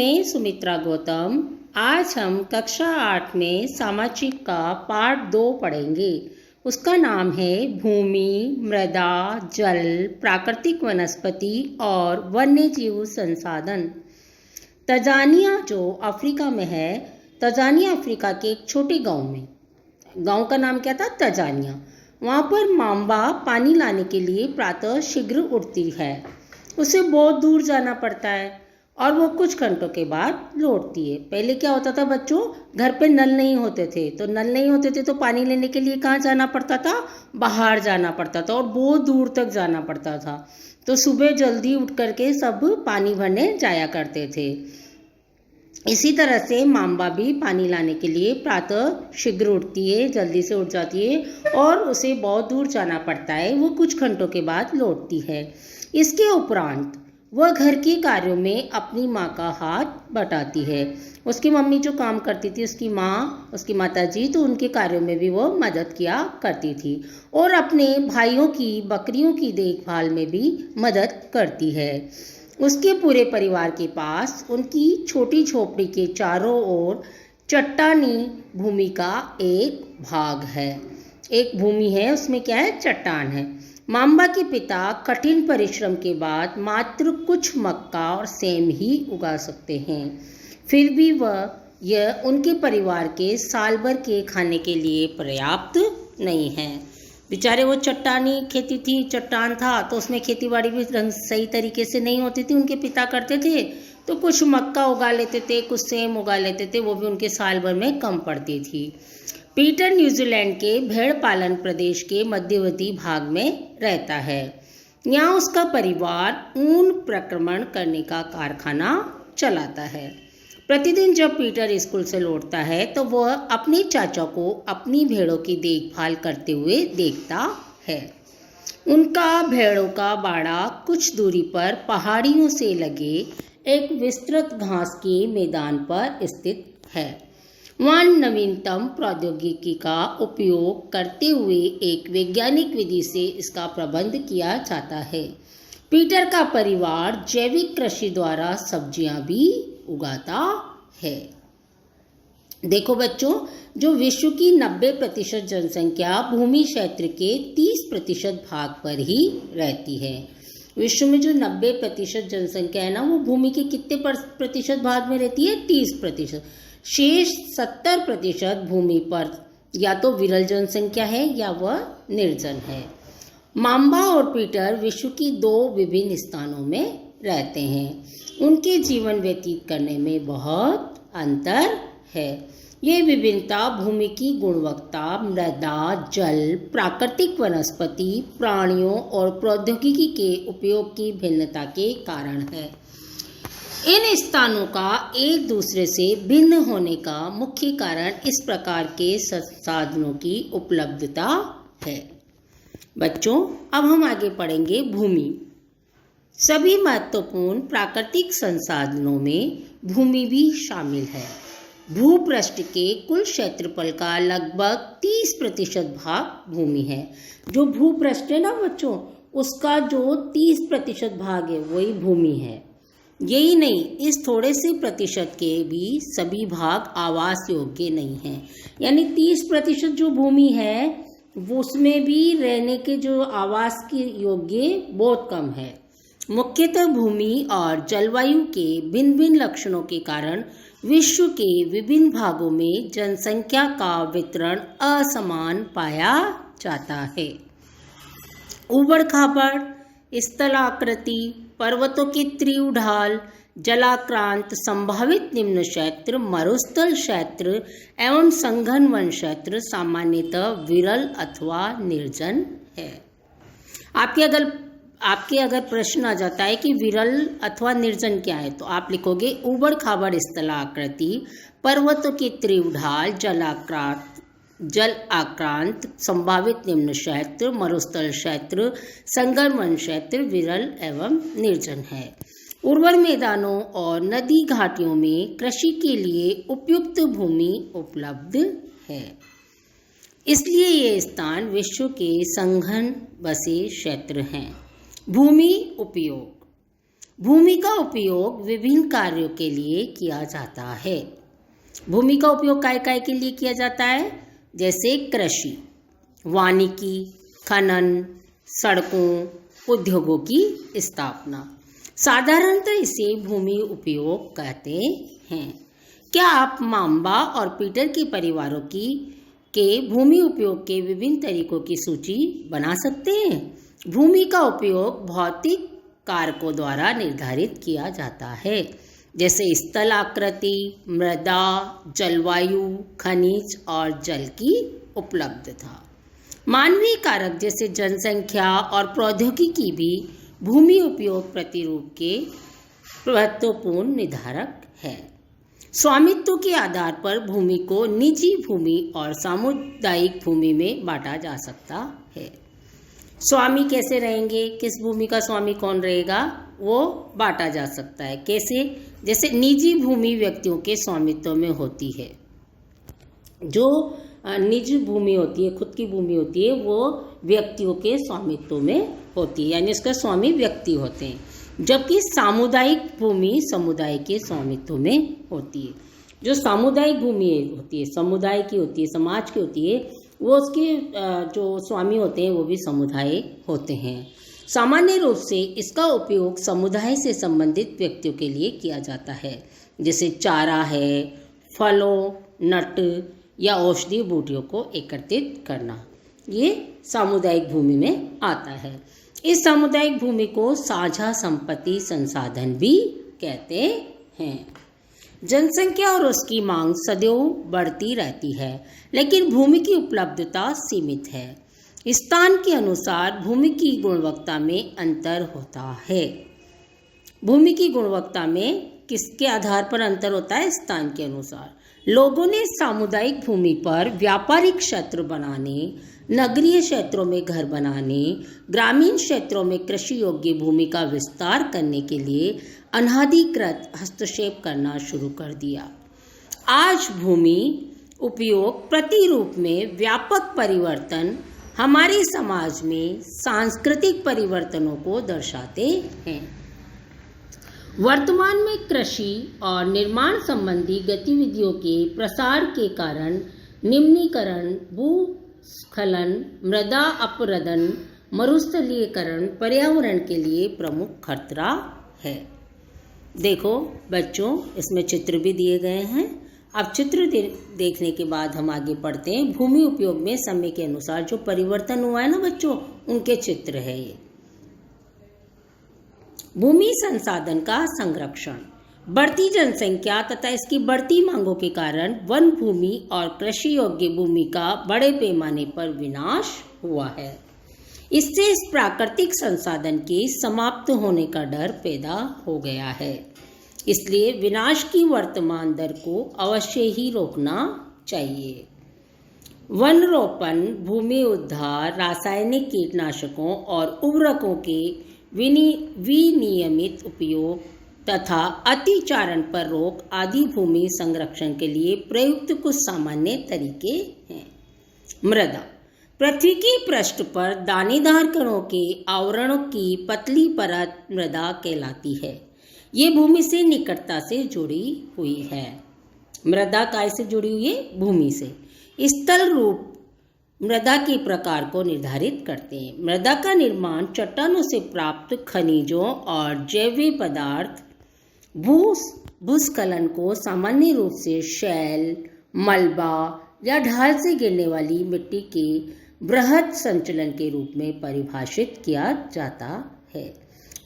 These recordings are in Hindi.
मैं सुमित्रा गौतम। आज हम कक्षा 8 में सामाजिक का पाठ 2 पढ़ेंगे। उसका नाम है भूमि, मृदा, जल, प्राकृतिक वनस्पति और वन्यजीव संसाधन। तंजानिया जो अफ्रीका में है, तंजानिया अफ्रीका के एक छोटे गांव का नाम क्या था? तंजानिया। वहाँ पर माम्बा पानी लाने के लिए प्रातः शीघ्र उठती है। उसे बहुत दूर जाना पड़ता है और वो कुछ घंटों के बाद लौटती है। पहले क्या होता था बच्चों, घर पे नल नहीं होते थे तो पानी लेने के लिए कहाँ जाना पड़ता था? बाहर जाना पड़ता था और बहुत दूर तक जाना पड़ता था। तो सुबह जल्दी उठ करके सब पानी भरने जाया करते थे। इसी तरह से माम्बा भी पानी लाने के लिए प्रातः शीघ्र उठती है, जल्दी से उठ जाती है और उसे बहुत दूर जाना पड़ता है। वो कुछ घंटों के बाद लौटती है। इसके उपरांत वह घर के कार्यों में अपनी माँ का हाथ बटाती है। उसकी मम्मी जो काम करती थी, उसकी माताजी, तो उनके कार्यों में भी वो मदद किया करती थी और अपने भाइयों की बकरियों की देखभाल में भी मदद करती है। उसके पूरे परिवार के पास उनकी छोटी झोपड़ी के चारों ओर चट्टानी भूमि का एक भाग है। एक भूमि है, उसमें क्या है? चट्टान है। माम्बा के पिता कठिन परिश्रम के बाद मात्र कुछ मक्का और सेम ही उगा सकते हैं। फिर भी यह उनके परिवार के साल भर के खाने के लिए पर्याप्त नहीं है। बेचारे वो चट्टानी खेती थी, चट्टान था, तो उसमें खेती बाड़ी भी सही तरीके से नहीं होती थी। उनके पिता करते थे तो कुछ मक्का उगा लेते थे, कुछ सेम उगा लेते थे, वो भी उनके साल भर में कम पड़ती थी। पीटर न्यूजीलैंड के भेड़ पालन प्रदेश के मध्यवर्ती भाग में रहता है। यहाँ उसका परिवार ऊन प्रक्रमण करने का कारखाना चलाता है। प्रतिदिन जब पीटर स्कूल से लौटता है तो वह अपने चाचा को अपनी भेड़ों की देखभाल करते हुए देखता है। उनका भेड़ों का बाड़ा कुछ दूरी पर पहाड़ियों से लगे एक विस्तृत घास के मैदान पर स्थित है। वहाँ नवीनतम प्रौद्योगिकी का उपयोग करते हुए एक वैज्ञानिक विधि से इसका प्रबंध किया जाता है। पीटर का परिवार जैविक कृषि द्वारा सब्जियां भी उगाता है। देखो बच्चों, जो विश्व की 90% जनसंख्या भूमि क्षेत्र के 30% भाग पर ही रहती है। विश्व में जो 90% जनसंख्या है ना, वो भूमि के कितने प्रतिशत भाग में रहती है? 30%। शेष 70% भूमि पर या तो विरल जनसंख्या है या वह निर्जन है। माम्बा और पीटर विश्व की 2 विभिन्न स्थानों में रहते हैं। उनके जीवन व्यतीत करने में बहुत अंतर है। ये विभिन्नता भूमि की गुणवत्ता, मृदा, जल, प्राकृतिक वनस्पति, प्राणियों और प्रौद्योगिकी के उपयोग की भिन्नता के कारण है। इन स्थानों का एक दूसरे से भिन्न होने का मुख्य कारण इस प्रकार के संसाधनों की उपलब्धता है। बच्चों, अब हम आगे पढ़ेंगे भूमि। सभी महत्वपूर्ण प्राकृतिक संसाधनों में भूमि भी शामिल है। भूपृष्ठ के कुल क्षेत्रफल का लगभग 30% भाग भूमि है। जो भूपृष्ठ है ना बच्चों, उसका जो 30% भाग है वही भूमि है। यही नहीं, इस थोड़े से प्रतिशत के भी सभी भाग आवास योग्य नहीं हैं। यानी 30% जो भूमि है वो उसमें भी रहने के जो आवास के योग्य बहुत कम है। मुख्यतः भूमि और जलवायु के भिन्न भिन्न लक्षणों के कारण विश्व के विभिन्न भागों में जनसंख्या का वितरण असमान पाया जाता है। ऊबड़ खाबड़, स्थलाकृति, पर्वतों की तीव्र ढाल, जलाक्रांत, संभावित निम्न क्षेत्र, मरुस्थल क्षेत्र एवं संघन वन क्षेत्र सामान्यतः विरल अथवा निर्जन है। आपके अगर प्रश्न आ जाता है कि विरल अथवा निर्जन क्या है, तो आप लिखोगे ऊबड़ खाबड़ स्थलाकृति, पर्वतों की तीव्र ढाल, जल आक्रांत, संभावित निम्न क्षेत्र, मरुस्थल क्षेत्र, संघन वन क्षेत्र विरल एवं निर्जन है। उर्वर मैदानों और नदी घाटियों में कृषि के लिए उपयुक्त भूमि उपलब्ध है। इसलिए ये स्थान विश्व के संघन बसे क्षेत्र हैं। भूमि उपयोग। भूमि का उपयोग विभिन्न कार्यों के लिए किया जाता है। भूमि का उपयोग काय काय के लिए किया जाता है? जैसे कृषि, वानिकी, खनन, सड़कों, उद्योगों की स्थापना। साधारणतः इसे भूमि उपयोग कहते हैं। क्या आप माम्बा और पीटर के परिवारों के भूमि उपयोग के विभिन्न तरीकों की सूची बना सकते हैं? भूमि का उपयोग भौतिक कारकों द्वारा निर्धारित किया जाता है, जैसे स्थल आकृति, मृदा, जलवायु, खनिज और जल की उपलब्धता। मानवीय कारक जैसे जनसंख्या और प्रौद्योगिकी भी भूमि उपयोग प्रतिरूप के महत्वपूर्ण निर्धारक है। स्वामित्व के आधार पर भूमि को निजी भूमि और सामुदायिक भूमि में बांटा जा सकता है। स्वामी कैसे रहेंगे? किस भूमि का स्वामी कौन रहेगा, वो बांटा जा सकता है। कैसे? जैसे निजी भूमि व्यक्तियों के स्वामित्व में होती है। जो निजी भूमि होती है, खुद की भूमि होती है, वो व्यक्तियों के स्वामित्व में होती है, यानी उसका स्वामी व्यक्ति होते हैं। जबकि सामुदायिक भूमि समुदाय के स्वामित्व में होती है। जो सामुदायिक भूमि होती है, समुदाय की होती है, समाज की होती है, वो उसके जो स्वामी होते हैं वो भी समुदाय होते हैं। सामान्य रूप से इसका उपयोग समुदाय से संबंधित व्यक्तियों के लिए किया जाता है, जैसे चारा है, फलों, नट या औषधीय बूटियों को एकत्रित करना। ये सामुदायिक भूमि में आता है। इस सामुदायिक भूमि को साझा संपत्ति संसाधन भी कहते हैं। जनसंख्या और उसकी मांग सदैव बढ़ती रहती है, लेकिन भूमि की उपलब्धता सीमित है। स्थान के अनुसार भूमि की गुणवत्ता में अंतर होता है। भूमि की गुणवत्ता में किसके आधार पर अंतर होता है? स्थान के अनुसार। लोगों ने सामुदायिक भूमि पर व्यापारिक क्षेत्र बनाने, नगरीय क्षेत्रों में घर बनाने, ग्रामीण क्षेत्रों में कृषि योग्य भूमि का विस्तार करने के लिए अनाधिकृत हस्तक्षेप करना शुरू कर दिया। आज भूमि उपयोग प्रतिरूप में व्यापक परिवर्तन हमारे समाज में सांस्कृतिक परिवर्तनों को दर्शाते हैं। वर्तमान में कृषि और निर्माण संबंधी गतिविधियों के प्रसार के कारण निम्नीकरण, भूस्खलन, मृदा अपरदन, मरुस्थलीकरण पर्यावरण के लिए प्रमुख खतरा है। देखो बच्चों, इसमें चित्र भी दिए गए हैं। अब चित्र देखने के बाद हम आगे पढ़ते हैं। भूमि उपयोग में समय के अनुसार जो परिवर्तन हुआ है ना बच्चों, उनके चित्र है ये। भूमि संसाधन का संरक्षण। बढ़ती जनसंख्या तथा इसकी बढ़ती मांगों के कारण वन भूमि और कृषि योग्य भूमि का बड़े पैमाने पर विनाश हुआ है। इससे इस प्राकृतिक संसाधन के समाप्त होने का डर पैदा हो गया है। इसलिए विनाश की वर्तमान दर को अवश्य ही रोकना चाहिए। वन रोपण, भूमि उद्धार, रासायनिक कीटनाशकों और उर्वरकों के विनियमित उपयोग तथा अतिचारण पर रोक आदि भूमि संरक्षण के लिए प्रयुक्त कुछ सामान्य तरीके हैं। मृदा। पृथ्वी के पृष्ठ पर दानेदार कणों के आवरणों की पतली परत मृदा कहलाती है। ये भूमि से निकटता से जुड़ी हुई है। मृदा काय से जुड़ी हुई है? भूमि से। स्थल रूप मृदा के प्रकार को निर्धारित करते हैं। मृदा का निर्माण चट्टानों से प्राप्त खनिजों और जैविक पदार्थ भूस्खलन को सामान्य रूप से शैल, मलबा या ढाल से गिरने वाली मिट्टी के बृहद संचलन के रूप में परिभाषित किया जाता है।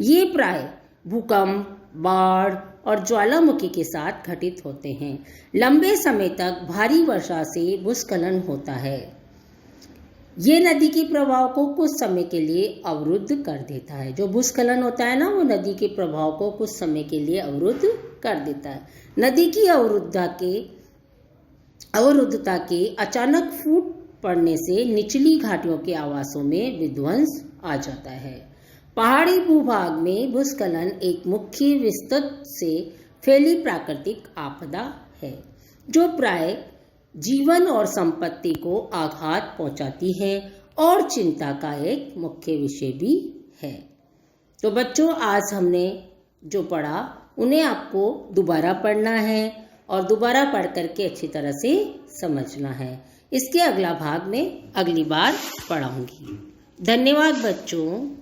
ये प्राय भूकंप, बाढ़ और ज्वालामुखी के साथ घटित होते हैं। लंबे समय तक भारी वर्षा से भूस्खलन होता है। ये नदी के प्रवाह को कुछ समय के लिए अवरुद्ध कर देता है। जो भूस्खलन होता है ना, वो नदी के प्रवाह को कुछ समय के लिए अवरुद्ध कर देता है। नदी की अवरुद्धता के अचानक फूट पड़ने से निचली घाटियों के आवासों में विध्वंस आ जाता है। पहाड़ी भूभाग में भूस्खलन एक मुख्य विस्तृत से फैली प्राकृतिक आपदा है, जो प्राय जीवन और संपत्ति को आघात पहुंचाती है और चिंता का एक मुख्य विषय भी है। तो बच्चों, आज हमने जो पढ़ा उन्हें आपको दोबारा पढ़ना है और दोबारा पढ़ करके अच्छी तरह से समझना है। इसके अगला भाग में अगली बार पढ़ाऊंगी। धन्यवाद बच्चों।